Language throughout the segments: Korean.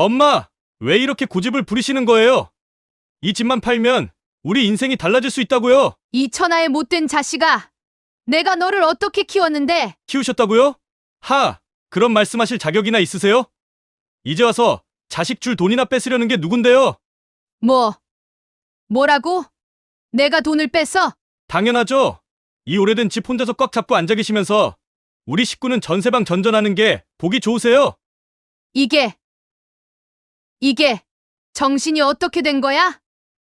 엄마, 왜 이렇게 고집을 부리시는 거예요? 이 집만 팔면 우리 인생이 달라질 수 있다고요. 이 천하의 못된 자식아. 내가 너를 어떻게 키웠는데? 키우셨다고요? 그런 말씀하실 자격이나 있으세요? 이제 와서 자식 줄 돈이나 뺏으려는 게 누군데요? 뭐라고? 내가 돈을 뺐어? 당연하죠. 이 오래된 집 혼자서 꽉 잡고 앉아 계시면서 우리 식구는 전세방 전전하는 게 보기 좋으세요? 이게 정신이 어떻게 된 거야?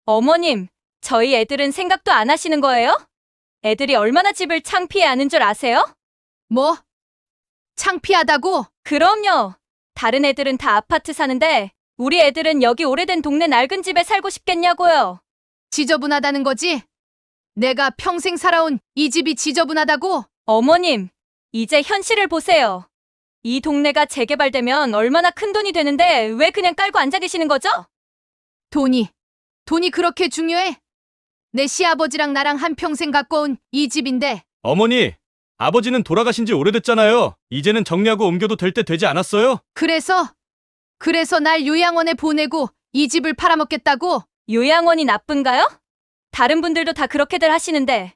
어머님, 저희 애들은 생각도 안 하시는 거예요? 애들이 얼마나 집을 창피해 하는 줄 아세요? 뭐? 창피하다고? 그럼요. 다른 애들은 다 아파트 사는데 우리 애들은 여기 오래된 동네 낡은 집에 살고 싶겠냐고요. 지저분하다는 거지? 내가 평생 살아온 이 집이 지저분하다고? 어머님, 이제 현실을 보세요. 이 동네가 재개발되면 얼마나 큰 돈이 되는데 왜 그냥 깔고 앉아 계시는 거죠? 돈이 그렇게 중요해? 내 시아버지랑 나랑 한평생 갖고 온 이 집인데. 어머니, 아버지는 돌아가신 지 오래됐잖아요. 이제는 정리하고 옮겨도 될 때 되지 않았어요? 그래서 날 요양원에 보내고 이 집을 팔아먹겠다고? 요양원이 나쁜가요? 다른 분들도 다 그렇게들 하시는데.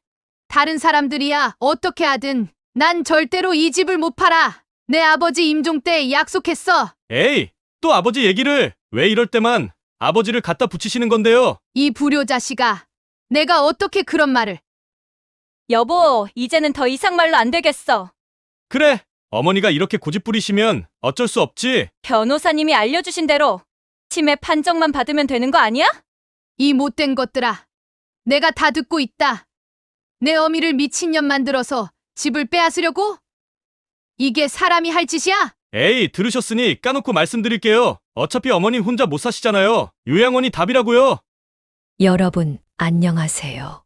다른 사람들이야 어떻게 하든 난 절대로 이 집을 못 팔아. 내 아버지 임종 때 약속했어. 에이, 또 아버지 얘기를 왜 이럴 때만 아버지를 갖다 붙이시는 건데요? 이 불효자식아. 내가 어떻게 그런 말을. 여보, 이제는 더 이상 말로 안 되겠어. 그래, 어머니가 이렇게 고집 부리시면 어쩔 수 없지. 변호사님이 알려주신 대로 치매 판정만 받으면 되는 거 아니야? 이 못된 것들아. 내가 다 듣고 있다. 내 어미를 미친년 만들어서 집을 빼앗으려고? 이게 사람이 할 짓이야? 에이, 들으셨으니 까놓고 말씀드릴게요. 어차피 어머님 혼자 못 사시잖아요. 요양원이 답이라고요. 여러분, 안녕하세요.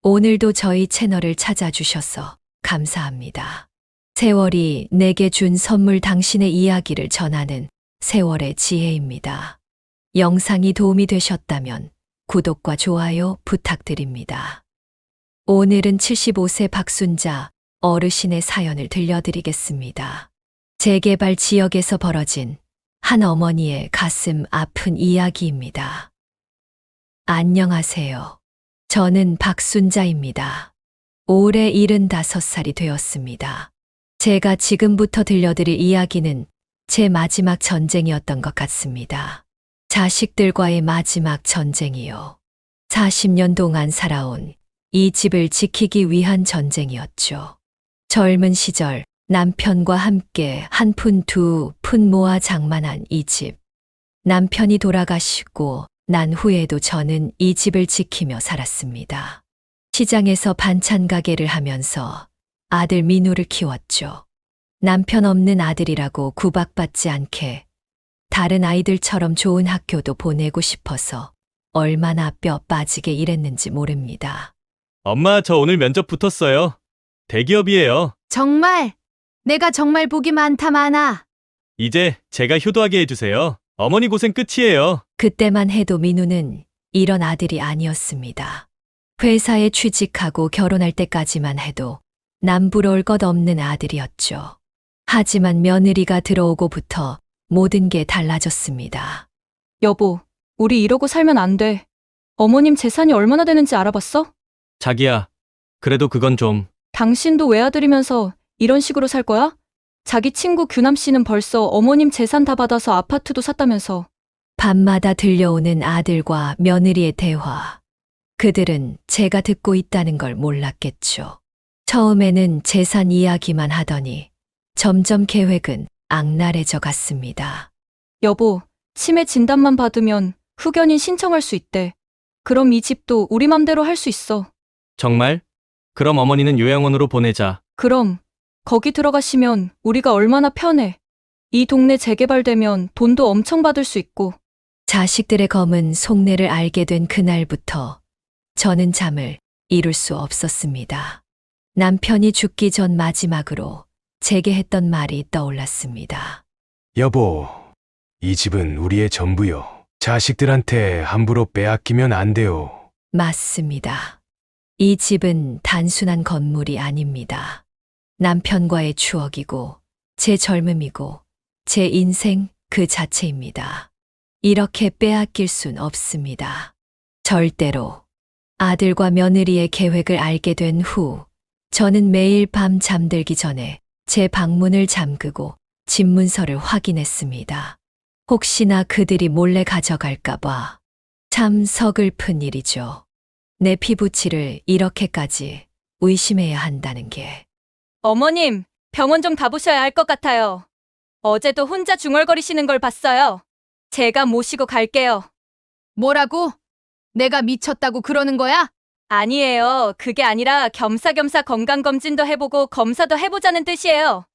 오늘도 저희 채널을 찾아주셔서 감사합니다. 세월이 내게 준 선물 당신의 이야기를 전하는 세월의 지혜입니다. 영상이 도움이 되셨다면 구독과 좋아요 부탁드립니다. 오늘은 75세 박순자 어르신의 사연을 들려드리겠습니다. 재개발 지역에서 벌어진 한 어머니의 가슴 아픈 이야기입니다. 안녕하세요. 저는 박순자입니다. 올해 75살이 되었습니다. 제가 지금부터 들려드릴 이야기는 제 마지막 전쟁이었던 것 같습니다. 자식들과의 마지막 전쟁이요. 40년 동안 살아온 이 집을 지키기 위한 전쟁이었죠. 젊은 시절 남편과 함께 한 푼 두 푼 모아 장만한 이 집. 남편이 돌아가시고 난 후에도 저는 이 집을 지키며 살았습니다. 시장에서 반찬 가게를 하면서 아들 민우를 키웠죠. 남편 없는 아들이라고 구박받지 않게 다른 아이들처럼 좋은 학교도 보내고 싶어서 얼마나 뼈 빠지게 일했는지 모릅니다. 엄마, 저 오늘 면접 붙었어요. 대기업이에요. 정말 내가 정말 복이 많아. 이제 제가 효도하게 해주세요. 어머니 고생 끝이에요. 그때만 해도 민우는 이런 아들이 아니었습니다. 회사에 취직하고 결혼할 때까지만 해도 남부러울 것 없는 아들이었죠. 하지만 며느리가 들어오고부터 모든 게 달라졌습니다. 여보, 우리 이러고 살면 안 돼. 어머님 재산이 얼마나 되는지 알아봤어? 자기야, 그래도 그건 좀. 당신도 외아들이면서 이런 식으로 살 거야? 자기 친구 규남 씨는 벌써 어머님 재산 다 받아서 아파트도 샀다면서. 밤마다 들려오는 아들과 며느리의 대화. 그들은 제가 듣고 있다는 걸 몰랐겠죠. 처음에는 재산 이야기만 하더니 점점 계획은 악랄해져 갔습니다. 여보, 치매 진단만 받으면 후견인 신청할 수 있대. 그럼 이 집도 우리 맘대로 할 수 있어. 정말? 그럼 어머니는 요양원으로 보내자. 그럼 거기 들어가시면 우리가 얼마나 편해. 이 동네 재개발되면 돈도 엄청 받을 수 있고. 자식들의 검은 속내를 알게 된 그날부터 저는 잠을 이룰 수 없었습니다. 남편이 죽기 전 마지막으로 제게 했던 말이 떠올랐습니다. 여보, 이 집은 우리의 전부요. 자식들한테 함부로 빼앗기면 안 돼요. 맞습니다. 이 집은 단순한 건물이 아닙니다. 남편과의 추억이고, 제 젊음이고, 제 인생 그 자체입니다. 이렇게 빼앗길 순 없습니다. 절대로. 아들과 며느리의 계획을 알게 된 후, 저는 매일 밤 잠들기 전에 제 방문을 잠그고 집 문서를 확인했습니다. 혹시나 그들이 몰래 가져갈까봐. 참 서글픈 일이죠. 내 피부치를 이렇게까지 의심해야 한다는 게. 어머님, 병원 좀 가보셔야 할 것 같아요. 어제도 혼자 중얼거리시는 걸 봤어요. 제가 모시고 갈게요. 뭐라고? 내가 미쳤다고 그러는 거야? 아니에요. 그게 아니라 겸사겸사 건강검진도 해보고 검사도 해보자는 뜻이에요.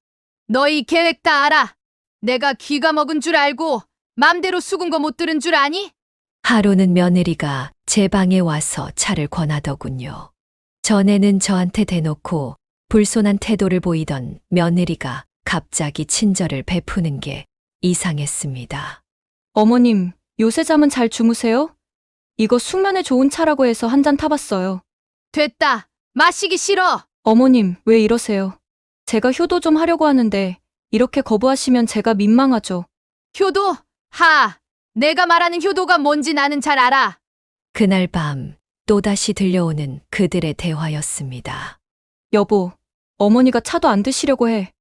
너희 계획 다 알아. 내가 귀가 먹은 줄 알고 맘대로 숙은 거 못 들은 줄 아니? 하루는 며느리가 제 방에 와서 차를 권하더군요. 전에는 저한테 대놓고 불손한 태도를 보이던 며느리가 갑자기 친절을 베푸는 게 이상했습니다. 어머님, 요새 잠은 잘 주무세요? 이거 숙면에 좋은 차라고 해서 한 잔 타봤어요. 됐다. 마시기 싫어. 어머님, 왜 이러세요? 제가 효도 좀 하려고 하는데 이렇게 거부하시면 제가 민망하죠. 효도? 내가 말하는 효도가 뭔지 나는 잘 알아. 그날 밤 또다시 들려오는 그들의 대화였습니다. 여보, 어머니가 차도 안 드시려고 해.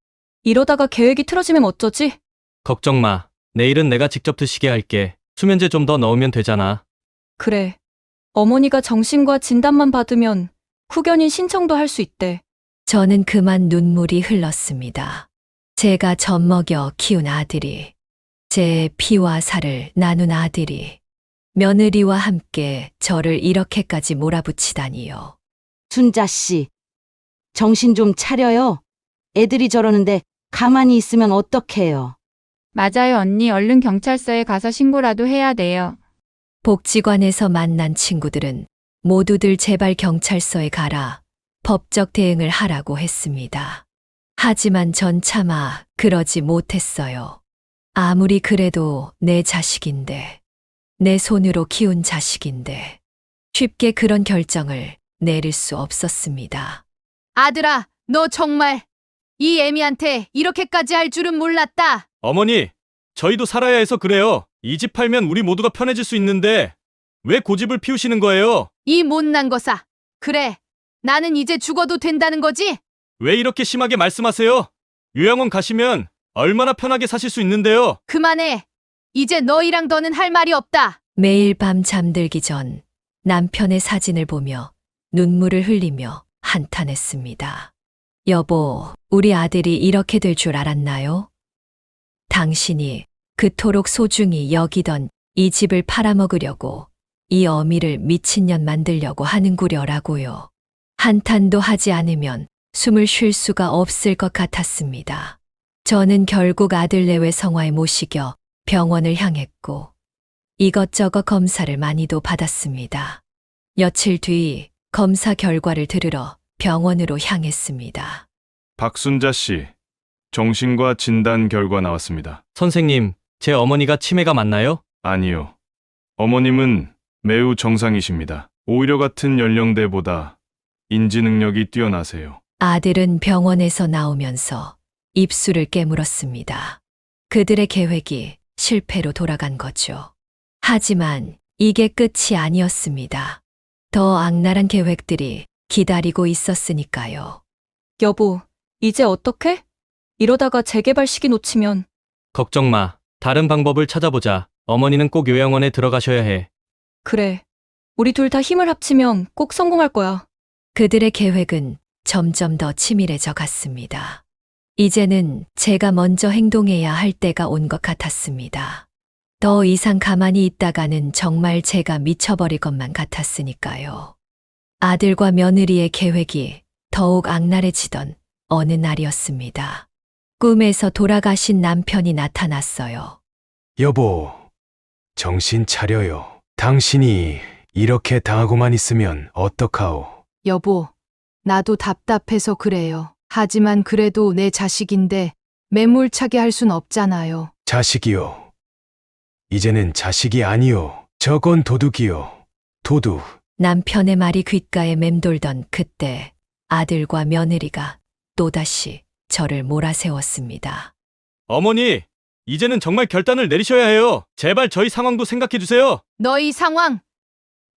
이러다가 계획이 틀어지면 어쩌지? 걱정 마. 내일은 내가 직접 드시게 할게. 수면제 좀 더 넣으면 되잖아. 그래. 어머니가 정신과 진단만 받으면 후견인 신청도 할 수 있대. 저는 그만 눈물이 흘렀습니다. 제가 젖먹여 키운 아들이, 제 피와 살을 나눈 아들이, 며느리와 함께 저를 이렇게까지 몰아붙이다니요. 순자 씨, 정신 좀 차려요. 애들이 저러는데 가만히 있으면 어떡해요. 맞아요, 언니. 얼른 경찰서에 가서 신고라도 해야 돼요. 복지관에서 만난 친구들은 모두들 제발 경찰서에 가라, 법적 대응을 하라고 했습니다. 하지만 전 차마 그러지 못했어요. 아무리 그래도 내 자식인데, 내 손으로 키운 자식인데, 쉽게 그런 결정을 내릴 수 없었습니다. 아들아, 너 정말 이 애미한테 이렇게까지 할 줄은 몰랐다. 어머니, 저희도 살아야 해서 그래요. 이 집 팔면 우리 모두가 편해질 수 있는데 왜 고집을 피우시는 거예요? 이 못난 거사. 그래, 나는 이제 죽어도 된다는 거지? 왜 이렇게 심하게 말씀하세요? 요양원 가시면 얼마나 편하게 사실 수 있는데요. 그만해. 이제 너희랑 더는 할 말이 없다. 매일 밤 잠들기 전 남편의 사진을 보며 눈물을 흘리며 한탄했습니다. 여보, 우리 아들이 이렇게 될 줄 알았나요? 당신이 그토록 소중히 여기던 이 집을 팔아먹으려고, 이 어미를 미친년 만들려고 하는구려라고요. 한탄도 하지 않으면 숨을 쉴 수가 없을 것 같았습니다. 저는 결국 아들 내외 성화에 모시겨 병원을 향했고, 이것저것 검사를 많이도 받았습니다. 며칠 뒤 검사 결과를 들으러 병원으로 향했습니다. 박순자 씨, 정신과 진단 결과 나왔습니다. 선생님, 제 어머니가 치매가 맞나요? 아니요. 어머님은 매우 정상이십니다. 오히려 같은 연령대보다 인지 능력이 뛰어나세요. 아들은 병원에서 나오면서 입술을 깨물었습니다. 그들의 계획이 실패로 돌아간 거죠. 하지만 이게 끝이 아니었습니다. 더 악랄한 계획들이 기다리고 있었으니까요. 여보, 이제 어떡해? 이러다가 재개발 시기 놓치면. 걱정 마. 다른 방법을 찾아보자. 어머니는 꼭 요양원에 들어가셔야 해. 그래. 우리 둘 다 힘을 합치면 꼭 성공할 거야. 그들의 계획은 점점 더 치밀해져 갔습니다. 이제는 제가 먼저 행동해야 할 때가 온 것 같았습니다. 더 이상 가만히 있다가는 정말 제가 미쳐버릴 것만 같았으니까요. 아들과 며느리의 계획이 더욱 악랄해지던 어느 날이었습니다. 꿈에서 돌아가신 남편이 나타났어요. 여보, 정신 차려요. 당신이 이렇게 당하고만 있으면 어떡하오. 여보, 나도 답답해서 그래요. 하지만 그래도 내 자식인데 매몰차게 할 순 없잖아요. 자식이요. 이제는 자식이 아니요. 저건 도둑이요. 도둑. 남편의 말이 귓가에 맴돌던 그때 아들과 며느리가 또다시 저를 몰아세웠습니다. 어머니, 이제는 정말 결단을 내리셔야 해요. 제발 저희 상황도 생각해 주세요. 너희 상황.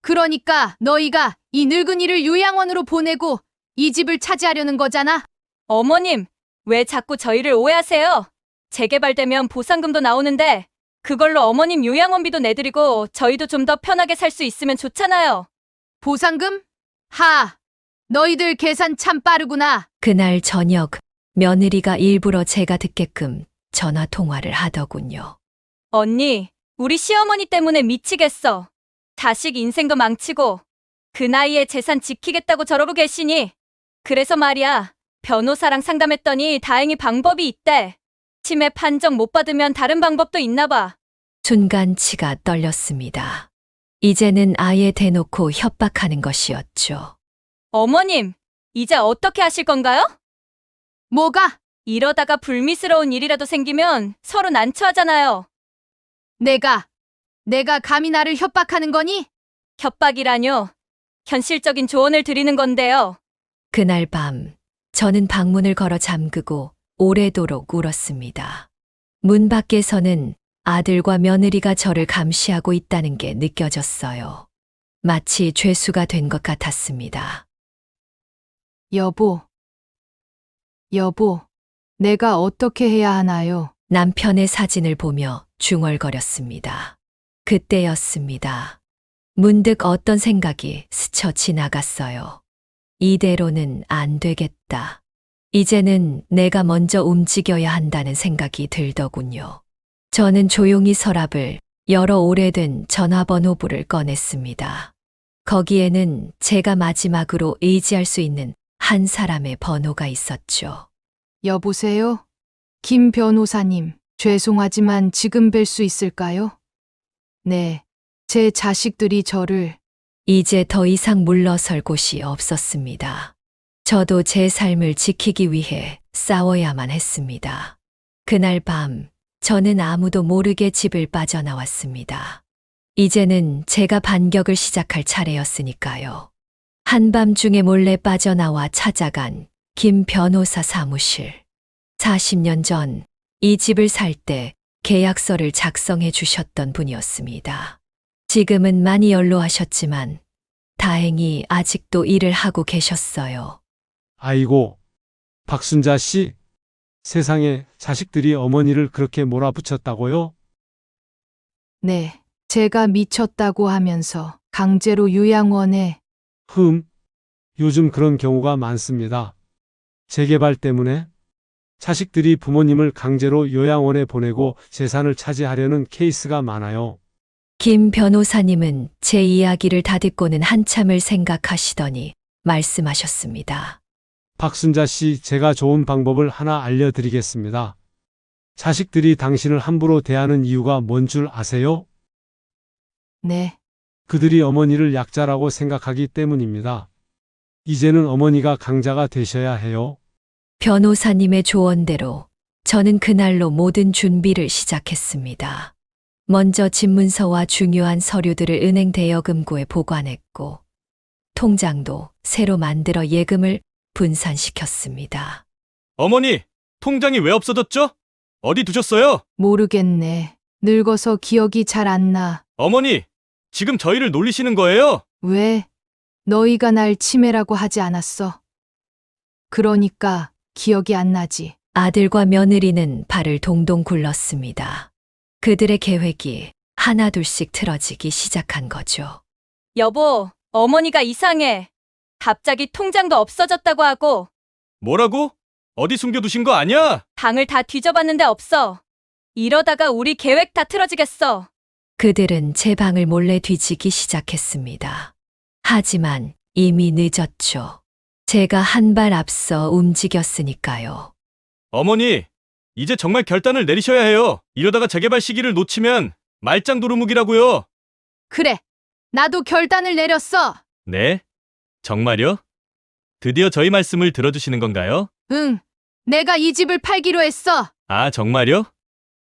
그러니까 너희가 이 늙은이를 요양원으로 보내고 이 집을 차지하려는 거잖아. 어머님, 왜 자꾸 저희를 오해하세요? 재개발되면 보상금도 나오는데 그걸로 어머님 요양원비도 내드리고 저희도 좀 더 편하게 살 수 있으면 좋잖아요. 보상금? 하, 너희들 계산 참 빠르구나. 그날 저녁 며느리가 일부러 제가 듣게끔 전화 통화를 하더군요. 언니, 우리 시어머니 때문에 미치겠어. 자식 인생도 망치고 그 나이에 재산 지키겠다고 저러고 계시니. 그래서 말이야, 변호사랑 상담했더니 다행히 방법이 있대. 치매 판정 못 받으면 다른 방법도 있나 봐. 순간 치가 떨렸습니다. 이제는 아예 대놓고 협박하는 것이었죠. 어머님, 이제 어떻게 하실 건가요? 뭐가? 이러다가 불미스러운 일이라도 생기면 서로 난처하잖아요. 내가 감히 나를 협박하는 거니? 협박이라뇨. 현실적인 조언을 드리는 건데요. 그날 밤 저는 방문을 걸어 잠그고 오래도록 울었습니다. 문 밖에서는 아들과 며느리가 저를 감시하고 있다는 게 느껴졌어요. 마치 죄수가 된 것 같았습니다. 여보, 내가 어떻게 해야 하나요? 남편의 사진을 보며 중얼거렸습니다. 그때였습니다. 문득 어떤 생각이 스쳐 지나갔어요. 이대로는 안 되겠다. 이제는 내가 먼저 움직여야 한다는 생각이 들더군요. 저는 조용히 서랍을 열어 오래된 전화번호부를 꺼냈습니다. 거기에는 제가 마지막으로 의지할 수 있는 한 사람의 번호가 있었죠. 여보세요? 김 변호사님, 죄송하지만 지금 뵐 수 있을까요? 네, 제 자식들이 저를 이제 더 이상 물러설 곳이 없었습니다. 저도 제 삶을 지키기 위해 싸워야만 했습니다. 그날 밤 저는 아무도 모르게 집을 빠져나왔습니다. 이제는 제가 반격을 시작할 차례였으니까요. 한밤중에 몰래 빠져나와 찾아간 김 변호사 사무실. 40년 전 이 집을 살 때 계약서를 작성해 주셨던 분이었습니다. 지금은 많이 연로하셨지만 다행히 아직도 일을 하고 계셨어요. 아이고, 박순자 씨. 세상에 자식들이 어머니를 그렇게 몰아붙였다고요? 네, 제가 미쳤다고 하면서 강제로 요양원에 요즘 그런 경우가 많습니다. 재개발 때문에 자식들이 부모님을 강제로 요양원에 보내고 재산을 차지하려는 케이스가 많아요. 김 변호사님은 제 이야기를 다 듣고는 한참을 생각하시더니 말씀하셨습니다. 박순자 씨, 제가 좋은 방법을 하나 알려드리겠습니다. 자식들이 당신을 함부로 대하는 이유가 뭔 줄 아세요? 네, 그들이 어머니를 약자라고 생각하기 때문입니다. 이제는 어머니가 강자가 되셔야 해요. 변호사님의 조언대로 저는 그날로 모든 준비를 시작했습니다. 먼저 집문서와 중요한 서류들을 은행 대여금고에 보관했고 통장도 새로 만들어 예금을 분산시켰습니다. 어머니, 통장이 왜 없어졌죠? 어디 두셨어요? 모르겠네. 늙어서 기억이 잘 안 나. 어머니, 지금 저희를 놀리시는 거예요? 왜? 너희가 날 치매라고 하지 않았어? 그러니까 기억이 안 나지. 아들과 며느리는 발을 동동 굴렀습니다. 그들의 계획이 하나둘씩 틀어지기 시작한 거죠. 여보, 어머니가 이상해. 갑자기 통장도 없어졌다고 하고 뭐라고? 어디 숨겨두신 거 아니야? 방을 다 뒤져봤는데 없어. 이러다가 우리 계획 다 틀어지겠어. 그들은 제 방을 몰래 뒤지기 시작했습니다. 하지만 이미 늦었죠. 제가 한 발 앞서 움직였으니까요. 어머니, 이제 정말 결단을 내리셔야 해요. 이러다가 재개발 시기를 놓치면 말짱 도루묵이라고요. 그래, 나도 결단을 내렸어. 네? 정말요? 드디어 저희 말씀을 들어주시는 건가요? 응, 내가 이 집을 팔기로 했어. 아, 정말요?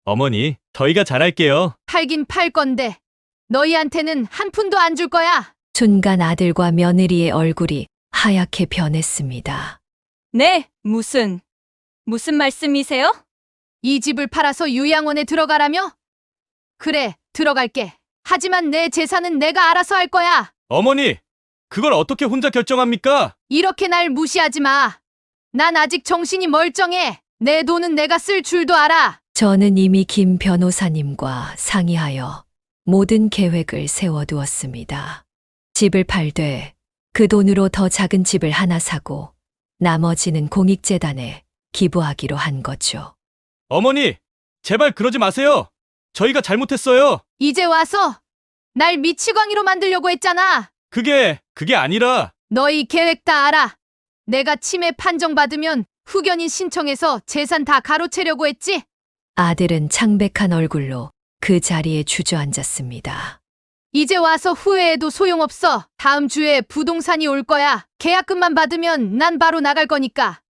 어머니, 저희가 잘할게요. 팔긴 팔 건데 너희한테는 한 푼도 안 줄 거야. 순간 아들과 며느리의 얼굴이 하얗게 변했습니다. 네, 무슨 말씀이세요? 이 집을 팔아서 요양원에 들어가라며? 그래, 들어갈게. 하지만 내 재산은 내가 알아서 할 거야. 어머니, 그걸 어떻게 혼자 결정합니까? 이렇게 날 무시하지 마. 난 아직 정신이 멀쩡해. 내 돈은 내가 쓸 줄도 알아. 저는 이미 김 변호사님과 상의하여 모든 계획을 세워두었습니다. 집을 팔되 그 돈으로 더 작은 집을 하나 사고 나머지는 공익재단에 기부하기로 한 거죠. 어머니, 제발 그러지 마세요. 저희가 잘못했어요. 이제 와서 날 미치광이로 만들려고 했잖아. 그게 아니라, 너희 계획 다 알아. 내가 치매 판정받으면 후견인 신청해서 재산 다 가로채려고 했지? 아들은 창백한 얼굴로 그 자리에 주저앉았습니다. 이제 와서 후회해도 소용없어. 다음 주에 부동산이 올 거야. 계약금만 받으면 난 바로 나갈 거니까.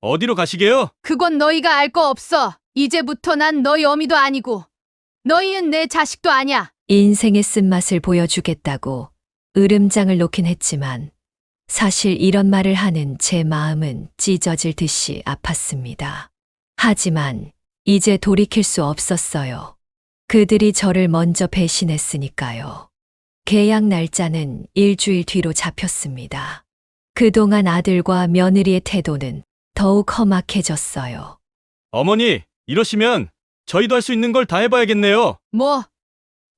어디로 가시게요? 그건 너희가 알 거 없어. 이제부터 난 너희 어미도 아니고 너희는 내 자식도 아니야. 인생의 쓴맛을 보여주겠다고 으름장을 놓긴 했지만 사실 이런 말을 하는 제 마음은 찢어질 듯이 아팠습니다. 하지만 이제 돌이킬 수 없었어요. 그들이 저를 먼저 배신했으니까요. 계약 날짜는 일주일 뒤로 잡혔습니다. 그동안 아들과 며느리의 태도는 더욱 험악해졌어요. 어머니, 이러시면 저희도 할 수 있는 걸 다 해봐야겠네요. 뭐?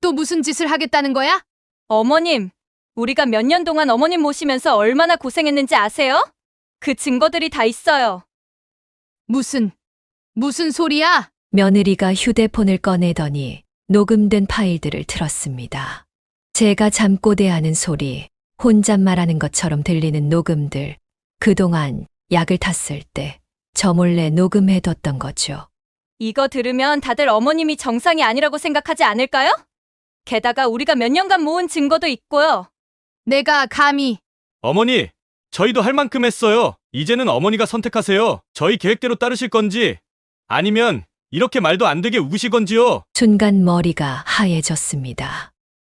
또 무슨 짓을 하겠다는 거야? 어머님, 우리가 몇 년 동안 어머님 모시면서 얼마나 고생했는지 아세요? 그 증거들이 다 있어요. 무슨 소리야? 며느리가 휴대폰을 꺼내더니 녹음된 파일들을 틀었습니다. 제가 잠꼬대하는 소리, 혼잣말하는 것처럼 들리는 녹음들, 그동안 약을 탔을 때 저 몰래 녹음해뒀던 거죠. 이거 들으면 다들 어머님이 정상이 아니라고 생각하지 않을까요? 게다가 우리가 몇 년간 모은 증거도 있고요. 내가 감히. 어머니, 저희도 할 만큼 했어요. 이제는 어머니가 선택하세요. 저희 계획대로 따르실 건지, 아니면 이렇게 말도 안 되게 우으실 건지요. 순간 머리가 하얘졌습니다.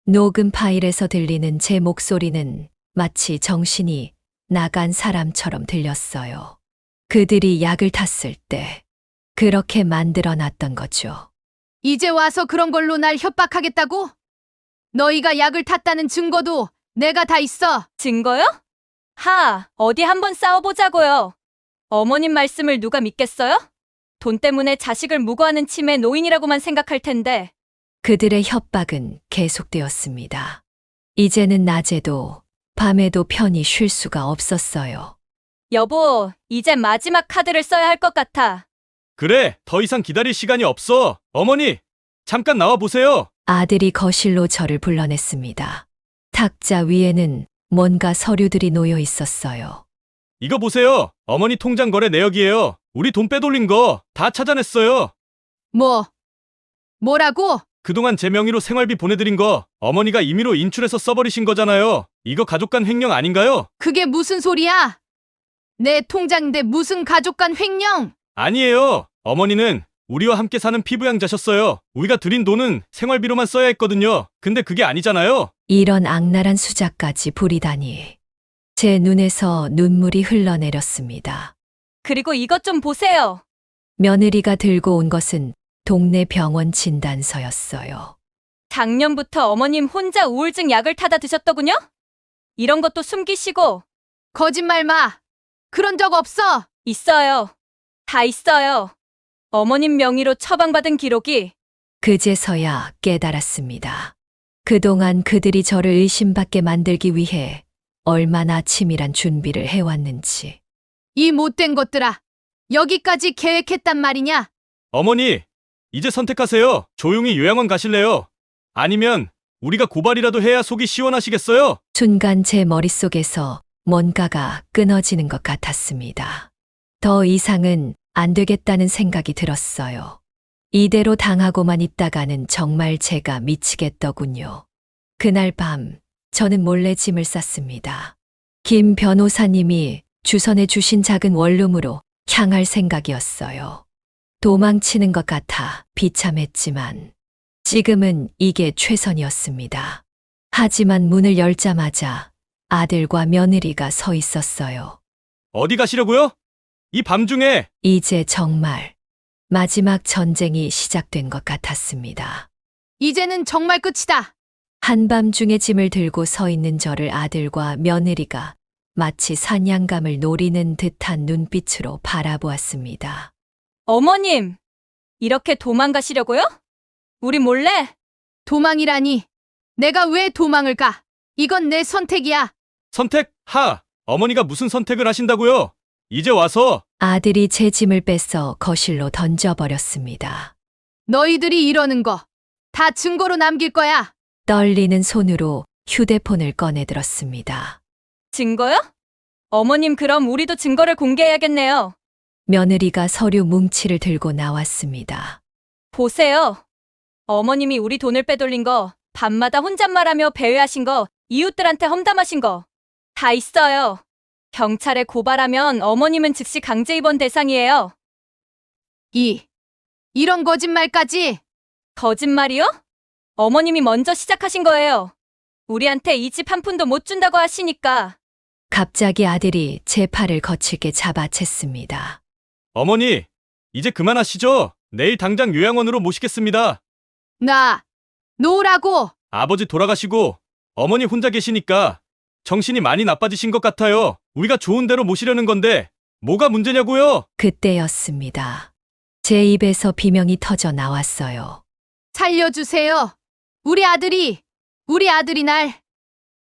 녹음 파일에서 들리는 제 목소리는 마치 정신이 나간 사람처럼 들렸어요. 그들이 약을 탔을 때 그렇게 만들어 놨던 거죠. 이제 와서 그런 걸로 날 협박하겠다고? 너희가 약을 탔다는 증거도 내가 다 있어. 증거요? 어디 한번 싸워보자고요. 어머님 말씀을 누가 믿겠어요? 돈 때문에 자식을 무고하는 치매 노인이라고만 생각할 텐데. 그들의 협박은 계속되었습니다. 이제는 낮에도 밤에도 편히 쉴 수가 없었어요. 여보, 이제 마지막 카드를 써야 할 것 같아. 그래, 더 이상 기다릴 시간이 없어. 어머니, 잠깐 나와 보세요. 아들이 거실로 저를 불러냈습니다. 탁자 위에는 뭔가 서류들이 놓여 있었어요. 이거 보세요. 어머니 통장 거래 내역이에요. 우리 돈 빼돌린 거 다 찾아냈어요. 뭐라고? 그동안 제 명의로 생활비 보내드린 거 어머니가 임의로 인출해서 써버리신 거잖아요. 이거 가족 간 횡령 아닌가요? 그게 무슨 소리야? 내 통장인데 무슨 가족 간 횡령? 아니에요. 어머니는 우리와 함께 사는 피부양자셨어요. 우리가 드린 돈은 생활비로만 써야 했거든요. 근데 그게 아니잖아요. 이런 악랄한 수작까지 부리다니. 제 눈에서 눈물이 흘러내렸습니다. 그리고 이것 좀 보세요. 며느리가 들고 온 것은 동네 병원 진단서였어요. 작년부터 어머님 혼자 우울증 약을 타다 드셨더군요? 이런 것도 숨기시고. 거짓말 마. 그런 적 없어. 있어요. 다 있어요. 어머님 명의로 처방받은 기록이. 그제서야 깨달았습니다. 그동안 그들이 저를 의심받게 만들기 위해 얼마나 치밀한 준비를 해왔는지. 이 못된 것들아. 여기까지 계획했단 말이냐? 어머니, 이제 선택하세요. 조용히 요양원 가실래요? 아니면 우리가 고발이라도 해야 속이 시원하시겠어요? 순간 제 머릿속에서 뭔가가 끊어지는 것 같았습니다. 더 이상은 안 되겠다는 생각이 들었어요. 이대로 당하고만 있다가는 정말 제가 미치겠더군요. 그날 밤 저는 몰래 짐을 쌌습니다. 김 변호사님이 주선해 주신 작은 원룸으로 향할 생각이었어요. 도망치는 것 같아 비참했지만 지금은 이게 최선이었습니다. 하지만 문을 열자마자 아들과 며느리가 서 있었어요. 어디 가시려고요? 이 밤중에. 이제 정말 마지막 전쟁이 시작된 것 같았습니다. 이제는 정말 끝이다. 한밤중에 짐을 들고 서 있는 저를 아들과 며느리가 마치 사냥감을 노리는 듯한 눈빛으로 바라보았습니다. 어머님, 이렇게 도망가시려고요? 우리 몰래? 도망이라니. 내가 왜 도망을 가? 이건 내 선택이야. 선택? 어머니가 무슨 선택을 하신다고요? 이제 와서 아들이 제 짐을 뺏어 거실로 던져버렸습니다. 너희들이 이러는 거 다 증거로 남길 거야. 떨리는 손으로 휴대폰을 꺼내들었습니다. 증거요? 어머님, 그럼 우리도 증거를 공개해야겠네요. 며느리가 서류 뭉치를 들고 나왔습니다. 보세요. 어머님이 우리 돈을 빼돌린 거, 밤마다 혼잣말하며 배회하신 거, 이웃들한테 험담하신 거 다 있어요. 경찰에 고발하면 어머님은 즉시 강제 입원 대상이에요. 이런 거짓말까지. 거짓말이요? 어머님이 먼저 시작하신 거예요. 우리한테 이 집 한 푼도 못 준다고 하시니까. 갑자기 아들이 제 팔을 거칠게 잡아챘습니다. 어머니, 이제 그만하시죠. 내일 당장 요양원으로 모시겠습니다. 놓으라고. 아버지 돌아가시고 어머니 혼자 계시니까 정신이 많이 나빠지신 것 같아요. 우리가 좋은 대로 모시려는 건데 뭐가 문제냐고요? 그때였습니다. 제 입에서 비명이 터져 나왔어요. 살려주세요. 우리 아들이 날.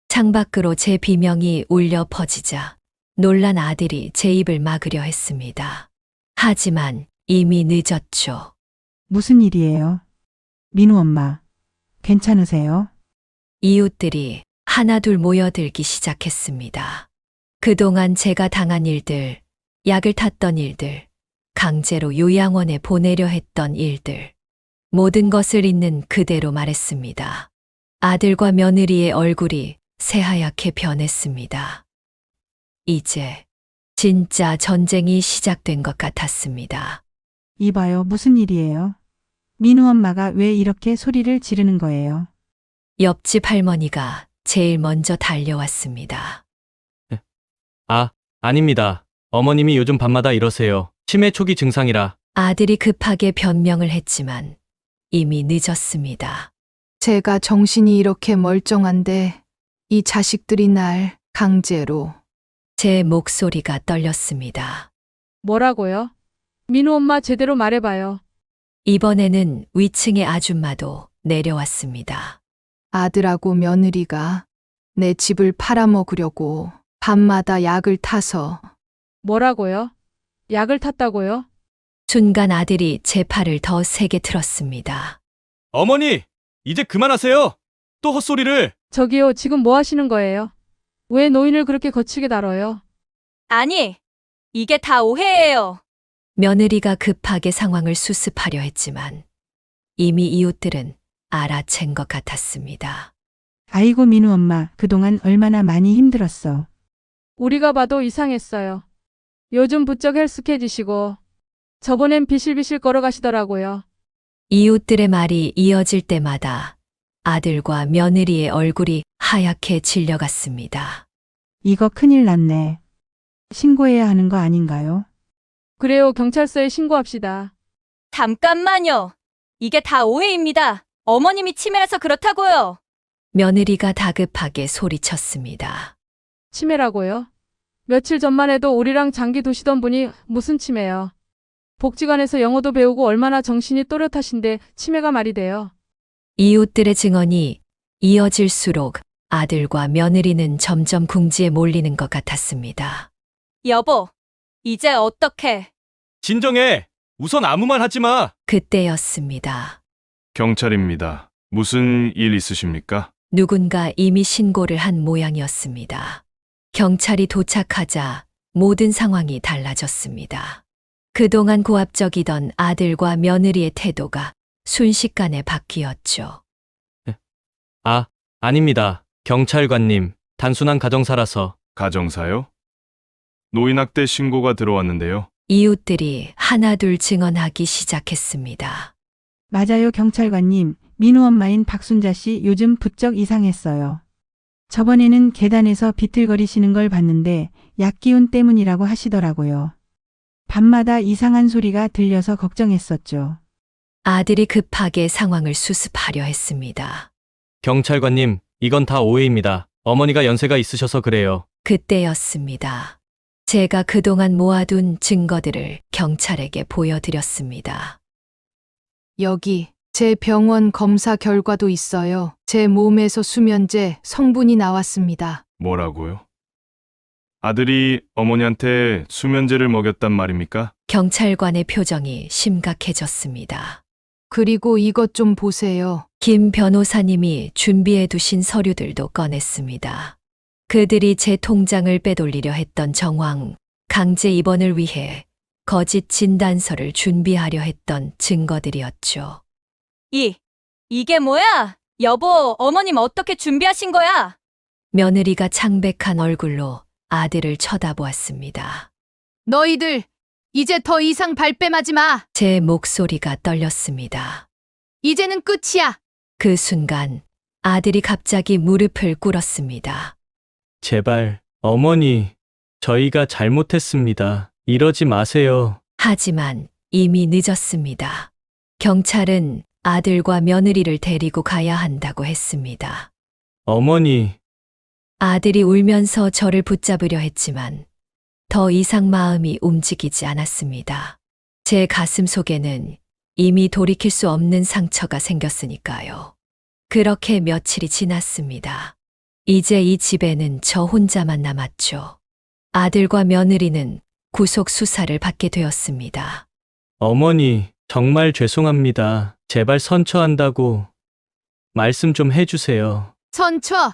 창밖으로 제 비명이 울려 퍼지자 놀란 아들이 제 입을 막으려 했습니다. 하지만 이미 늦었죠. 무슨 일이에요? 민우 엄마, 괜찮으세요? 이웃들이 하나둘 모여들기 시작했습니다. 그동안 제가 당한 일들, 약을 탔던 일들, 강제로 요양원에 보내려 했던 일들, 모든 것을 있는 그대로 말했습니다. 아들과 며느리의 얼굴이 새하얗게 변했습니다. 이제 진짜 전쟁이 시작된 것 같았습니다. 이봐요, 무슨 일이에요? 민우 엄마가 왜 이렇게 소리를 지르는 거예요? 옆집 할머니가 제일 먼저 달려왔습니다. 아닙니다. 어머님이 요즘 밤마다 이러세요. 치매 초기 증상이라. 아들이 급하게 변명을 했지만 이미 늦었습니다. 제가 정신이 이렇게 멀쩡한데 이 자식들이 날 강제로. 제 목소리가 떨렸습니다. 뭐라고요? 민우 엄마 제대로 말해봐요. 이번에는 위층의 아줌마도 내려왔습니다. 아들하고 며느리가 내 집을 팔아먹으려고 밤마다 약을 타서. 뭐라고요? 약을 탔다고요? 순간 아들이 제 팔을 더 세게 틀었습니다. 어머니, 이제 그만하세요. 또 헛소리를. 저기요, 지금 뭐 하시는 거예요? 왜 노인을 그렇게 거칠게 다뤄요? 아니, 이게 다 오해예요. 며느리가 급하게 상황을 수습하려 했지만 이미 이웃들은 알아챈 것 같았습니다. 아이고, 민우 엄마, 그동안 얼마나 많이 힘들었어. 우리가 봐도 이상했어요. 요즘 부쩍 헬스케지시고 저번엔 비실비실 걸어가시더라고요. 이웃들의 말이 이어질 때마다 아들과 며느리의 얼굴이 하얗게 질려갔습니다. 이거 큰일 났네. 신고해야 하는 거 아닌가요? 그래요, 경찰서에 신고합시다. 잠깐만요. 이게 다 오해입니다. 어머님이 치매라서 그렇다고요. 며느리가 다급하게 소리쳤습니다. 치매라고요? 며칠 전만 해도 우리랑 장기 두시던 분이 무슨 치매요? 복지관에서 영어도 배우고 얼마나 정신이 또렷하신데 치매가 말이 돼요. 이웃들의 증언이 이어질수록 아들과 며느리는 점점 궁지에 몰리는 것 같았습니다. 여보, 이제 어떡해? 진정해. 우선 아무 말 하지 마. 그때였습니다. 경찰입니다. 무슨 일 있으십니까? 누군가 이미 신고를 한 모양이었습니다. 경찰이 도착하자 모든 상황이 달라졌습니다. 그동안 고압적이던 아들과 며느리의 태도가 순식간에 바뀌었죠. 아닙니다. 경찰관님, 단순한 가정사라서. 가정사요? 노인학대 신고가 들어왔는데요. 이웃들이 하나둘 증언하기 시작했습니다. 맞아요, 경찰관님. 민우 엄마인 박순자 씨 요즘 부쩍 이상했어요. 저번에는 계단에서 비틀거리시는 걸 봤는데 약 기운 때문이라고 하시더라고요. 밤마다 이상한 소리가 들려서 걱정했었죠. 아들이 급하게 상황을 수습하려 했습니다. 경찰관님, 이건 다 오해입니다. 어머니가 연세가 있으셔서 그래요. 그때였습니다. 제가 그동안 모아둔 증거들을 경찰에게 보여드렸습니다. 여기 제 병원 검사 결과도 있어요. 제 몸에서 수면제 성분이 나왔습니다. 뭐라고요? 아들이 어머니한테 수면제를 먹였단 말입니까? 경찰관의 표정이 심각해졌습니다. 그리고 이것 좀 보세요. 김 변호사님이 준비해 두신 서류들도 꺼냈습니다. 그들이 제 통장을 빼돌리려 했던 정황, 강제 입원을 위해 거짓 진단서를 준비하려 했던 증거들이었죠. 이게 뭐야? 여보, 어머님 어떻게 준비하신 거야? 며느리가 창백한 얼굴로 아들을 쳐다보았습니다. 너희들 이제 더 이상 발뺌하지 마. 제 목소리가 떨렸습니다. 이제는 끝이야. 그 순간 아들이 갑자기 무릎을 꿇었습니다. 제발, 어머니, 저희가 잘못했습니다. 이러지 마세요. 하지만 이미 늦었습니다. 경찰은 아들과 며느리를 데리고 가야 한다고 했습니다. 어머니, 아들이 울면서 저를 붙잡으려 했지만 더 이상 마음이 움직이지 않았습니다. 제 가슴 속에는 이미 돌이킬 수 없는 상처가 생겼으니까요. 그렇게 며칠이 지났습니다. 이제 이 집에는 저 혼자만 남았죠. 아들과 며느리는 구속 수사를 받게 되었습니다. 어머니, 정말 죄송합니다. 제발 선처한다고 말씀 좀 해주세요. 선처.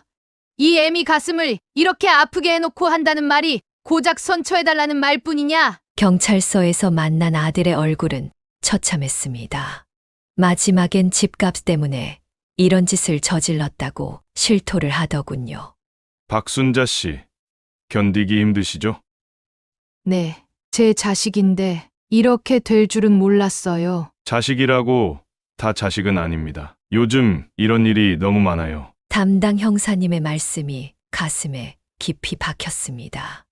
이 애미 가슴을 이렇게 아프게 해놓고 한다는 말이 고작 선처해달라는 말뿐이냐? 경찰서에서 만난 아들의 얼굴은 처참했습니다. 마지막엔 집값 때문에 이런 짓을 저질렀다고 실토를 하더군요. 박순자 씨, 견디기 힘드시죠? 네, 제 자식인데 이렇게 될 줄은 몰랐어요. 자식이라고 다 자식은 아닙니다. 요즘 이런 일이 너무 많아요. 담당 형사님의 말씀이 가슴에 깊이 박혔습니다.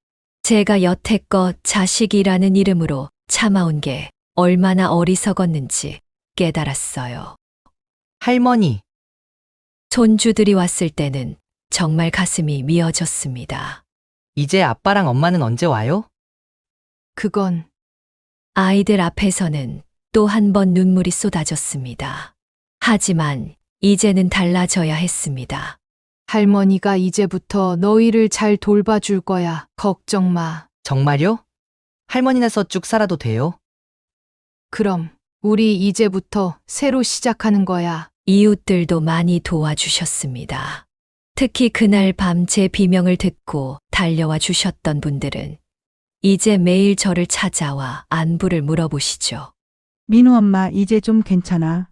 제가 여태껏 자식이라는 이름으로 참아온 게 얼마나 어리석었는지 깨달았어요. 할머니, 손주들이 왔을 때는 정말 가슴이 미어졌습니다. 이제 아빠랑 엄마는 언제 와요? 그건 아이들 앞에서는 또 한 번 눈물이 쏟아졌습니다. 하지만 이제는 달라져야 했습니다. 할머니가 이제부터 너희를 잘 돌봐줄 거야. 걱정 마. 정말요? 할머니네서 쭉 살아도 돼요? 그럼 우리 이제부터 새로 시작하는 거야. 이웃들도 많이 도와주셨습니다. 특히 그날 밤 제 비명을 듣고 달려와 주셨던 분들은 이제 매일 저를 찾아와 안부를 물어보시죠. 민우 엄마 이제 좀 괜찮아.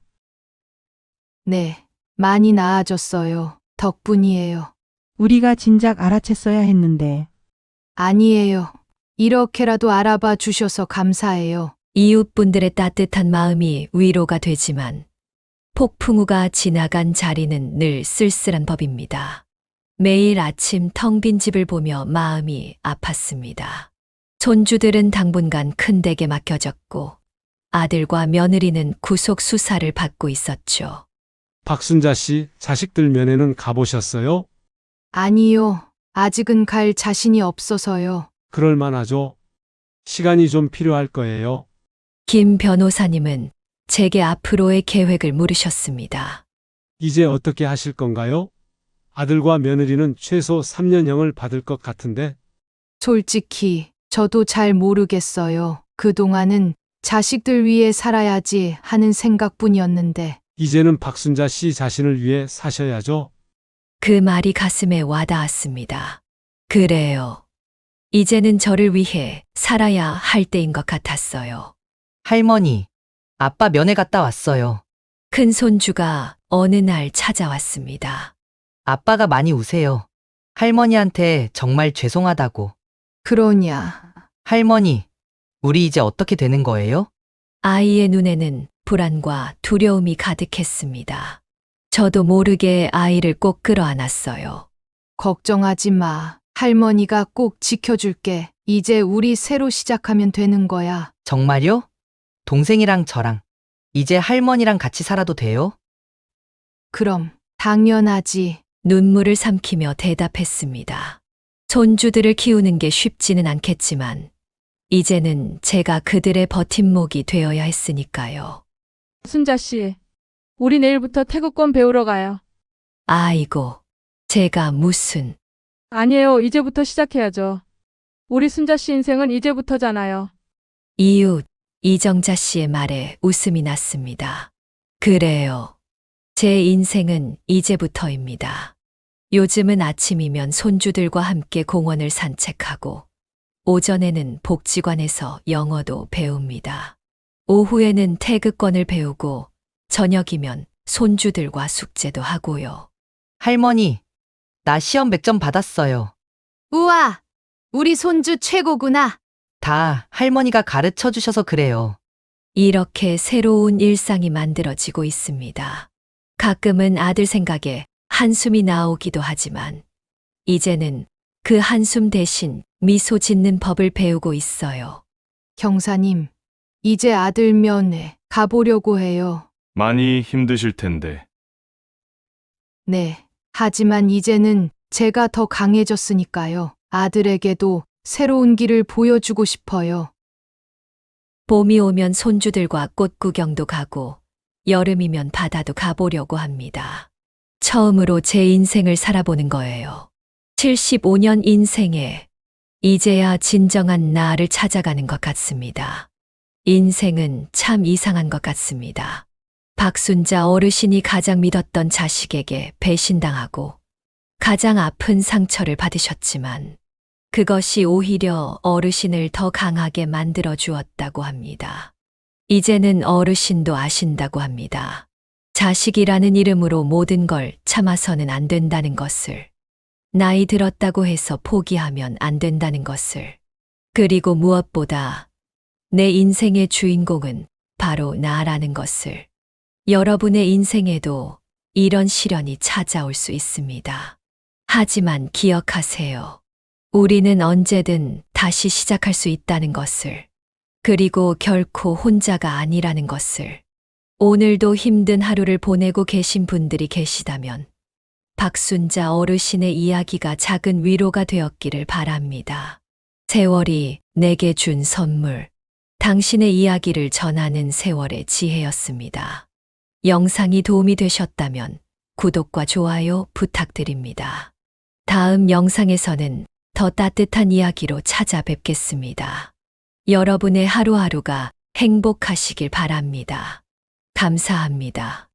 네, 많이 나아졌어요. 덕분이에요. 우리가 진작 알아챘어야 했는데. 아니에요. 이렇게라도 알아봐 주셔서 감사해요. 이웃분들의 따뜻한 마음이 위로가 되지만 폭풍우가 지나간 자리는 늘 쓸쓸한 법입니다. 매일 아침 텅 빈 집을 보며 마음이 아팠습니다. 손주들은 당분간 큰 댁에 맡겨졌고 아들과 며느리는 구속 수사를 받고 있었죠. 박순자 씨, 자식들 면회는 가보셨어요? 아니요. 아직은 갈 자신이 없어서요. 그럴 만하죠. 시간이 좀 필요할 거예요. 김 변호사님은 제게 앞으로의 계획을 물으셨습니다. 이제 어떻게 하실 건가요? 아들과 며느리는 최소 3년형을 받을 것 같은데. 솔직히 저도 잘 모르겠어요. 그동안은 자식들 위해 살아야지 하는 생각뿐이었는데 이제는 박순자 씨 자신을 위해 사셔야죠. 그 말이 가슴에 와닿았습니다. 그래요. 이제는 저를 위해 살아야 할 때인 것 같았어요. 할머니, 아빠 면회 갔다 왔어요. 큰 손주가 어느 날 찾아왔습니다. 아빠가 많이 우세요. 할머니한테 정말 죄송하다고. 그러냐. 할머니, 우리 이제 어떻게 되는 거예요? 아이의 눈에는 불안과 두려움이 가득했습니다. 저도 모르게 아이를 꼭 끌어안았어요. 걱정하지 마. 할머니가 꼭 지켜줄게. 이제 우리 새로 시작하면 되는 거야. 정말요? 동생이랑 저랑 이제 할머니랑 같이 살아도 돼요? 그럼, 당연하지. 눈물을 삼키며 대답했습니다. 손주들을 키우는 게 쉽지는 않겠지만, 이제는 제가 그들의 버팀목이 되어야 했으니까요. 순자 씨, 우리 내일부터 태국권 배우러 가요. 아이고, 제가 무슨, 아니에요. 이제부터 시작해야죠. 우리 순자 씨 인생은 이제부터잖아요. 이웃, 이정자 씨의 말에 웃음이 났습니다. 그래요. 제 인생은 이제부터입니다. 요즘은 아침이면 손주들과 함께 공원을 산책하고, 오전에는 복지관에서 영어도 배웁니다. 오후에는 태극권을 배우고, 저녁이면 손주들과 숙제도 하고요. 할머니, 나 시험 100점 받았어요. 우와, 우리 손주 최고구나. 다 할머니가 가르쳐 주셔서 그래요. 이렇게 새로운 일상이 만들어지고 있습니다. 가끔은 아들 생각에 한숨이 나오기도 하지만, 이제는 그 한숨 대신 미소 짓는 법을 배우고 있어요. 경사님, 이제 아들 면회 가보려고 해요. 많이 힘드실 텐데. 네. 하지만 이제는 제가 더 강해졌으니까요. 아들에게도 새로운 길을 보여주고 싶어요. 봄이 오면 손주들과 꽃 구경도 가고, 여름이면 바다도 가보려고 합니다. 처음으로 제 인생을 살아보는 거예요. 75년 인생에 이제야 진정한 나를 찾아가는 것 같습니다. 인생은 참 이상한 것 같습니다. 박순자 어르신이 가장 믿었던 자식에게 배신당하고 가장 아픈 상처를 받으셨지만 그것이 오히려 어르신을 더 강하게 만들어 주었다고 합니다. 이제는 어르신도 아신다고 합니다. 자식이라는 이름으로 모든 걸 참아서는 안 된다는 것을, 나이 들었다고 해서 포기하면 안 된다는 것을, 그리고 무엇보다 내 인생의 주인공은 바로 나라는 것을, 여러분의 인생에도 이런 시련이 찾아올 수 있습니다. 하지만 기억하세요. 우리는 언제든 다시 시작할 수 있다는 것을, 그리고 결코 혼자가 아니라는 것을. 오늘도 힘든 하루를 보내고 계신 분들이 계시다면 박순자 어르신의 이야기가 작은 위로가 되었기를 바랍니다. 세월이 내게 준 선물, 당신의 이야기를 전하는 세월의 지혜였습니다. 영상이 도움이 되셨다면 구독과 좋아요 부탁드립니다. 다음 영상에서는 더 따뜻한 이야기로 찾아뵙겠습니다. 여러분의 하루하루가 행복하시길 바랍니다. 감사합니다.